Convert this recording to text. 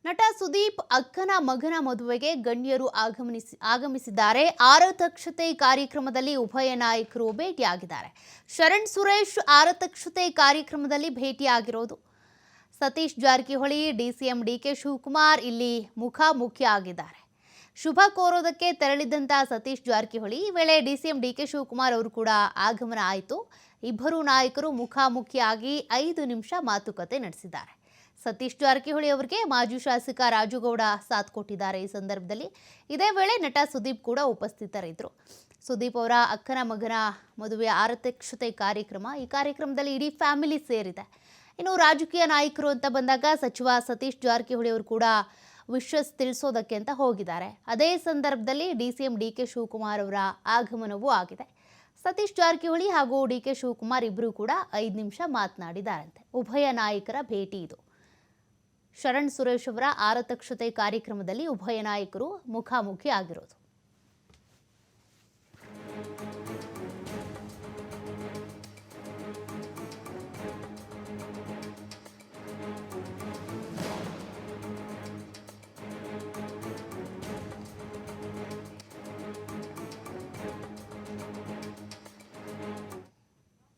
ನಟ ಸುದೀಪ್ ಅಕ್ಕನ ಮಗನ ಮದುವೆಗೆ ಗಣ್ಯರು ಆಗಮಿಸಿದ್ದಾರೆ. ಆರತಕ್ಷತೆ ಕಾರ್ಯಕ್ರಮದಲ್ಲಿ ಉಭಯ ನಾಯಕರು ಭೇಟಿಯಾಗಿದ್ದಾರೆ. ಶರಣ್ ಸುರೇಶ್ ಆರತಕ್ಷತೆ ಕಾರ್ಯಕ್ರಮದಲ್ಲಿ ಭೇಟಿಯಾಗಿರೋದು. ಸತೀಶ್ ಜಾರಕಿಹೊಳಿ, ಡಿಸಿಎಂ ಡಿಕೆ ಶಿವಕುಮಾರ್ ಇಲ್ಲಿ ಮುಖಾಮುಖಿ ಆಗಿದ್ದಾರೆ. ಶುಭ ಕೋರೋದಕ್ಕೆ ತೆರಳಿದ್ದಂತ ಸತೀಶ್ ಜಾರಕಿಹೊಳಿ ಈ ವೇಳೆ ಡಿಸಿಎಂ ಡಿಕೆ ಶಿವಕುಮಾರ್ ಅವರು ಕೂಡ ಆಗಮನ ಆಯಿತು. ಇಬ್ಬರು ನಾಯಕರು ಮುಖಾಮುಖಿಯಾಗಿ 5 ನಿಮಿಷ ಮಾತುಕತೆ ನಡೆಸಿದ್ದಾರೆ. ಸತೀಶ್ ಜಾರಕಿಹೊಳಿ ಅವರಿಗೆ ಮಾಜಿ ಶಾಸಕ ರಾಜುಗೌಡ ಸಾಥ್ ಕೊಟ್ಟಿದ್ದಾರೆ. ಈ ಸಂದರ್ಭದಲ್ಲಿ ಇದೇ ವೇಳೆ ನಟ ಸುದೀಪ್ ಕೂಡ ಉಪಸ್ಥಿತರಿದ್ದರು. ಸುದೀಪ್ ಅವರ ಅಕ್ಕನ ಮಗನ ಮದುವೆ ಆರತಕ್ಷತೆ ಕಾರ್ಯಕ್ರಮ. ಈ ಕಾರ್ಯಕ್ರಮದಲ್ಲಿ ಇಡೀ ಫ್ಯಾಮಿಲಿ ಸೇರಿದೆ. ಇನ್ನು ರಾಜಕೀಯ ನಾಯಕರು ಅಂತ ಬಂದಾಗ ಸಚಿವ ಸತೀಶ್ ಜಾರಕಿಹೊಳಿ ಅವರು ಕೂಡ ವಿಶಸ್ ತಿಳಿಸೋದಕ್ಕೆ ಅಂತ ಹೋಗಿದ್ದಾರೆ. ಅದೇ ಸಂದರ್ಭದಲ್ಲಿ ಡಿಸಿಎಂ ಡಿಕೆ ಶಿವಕುಮಾರ್ ಅವರ ಆಗಮನವೂ ಆಗಿದೆ. ಸತೀಶ್ ಜಾರಕಿಹೊಳಿ ಹಾಗೂ ಡಿಕೆ ಶಿವಕುಮಾರ್ ಇಬ್ಬರು ಕೂಡ 5 ನಿಮಿಷ ಮಾತನಾಡಿದ್ದಾರಂತೆ. ಉಭಯ ನಾಯಕರ ಭೇಟಿ ಇದು. ಶರಣ್ ಸುರೇಶ್ ಅವರ ಆರತಕ್ಷತೆ ಕಾರ್ಯಕ್ರಮದಲ್ಲಿ ಉಭಯ ನಾಯಕರು ಮುಖಾಮುಖಿ ಆಗಿರೋದು.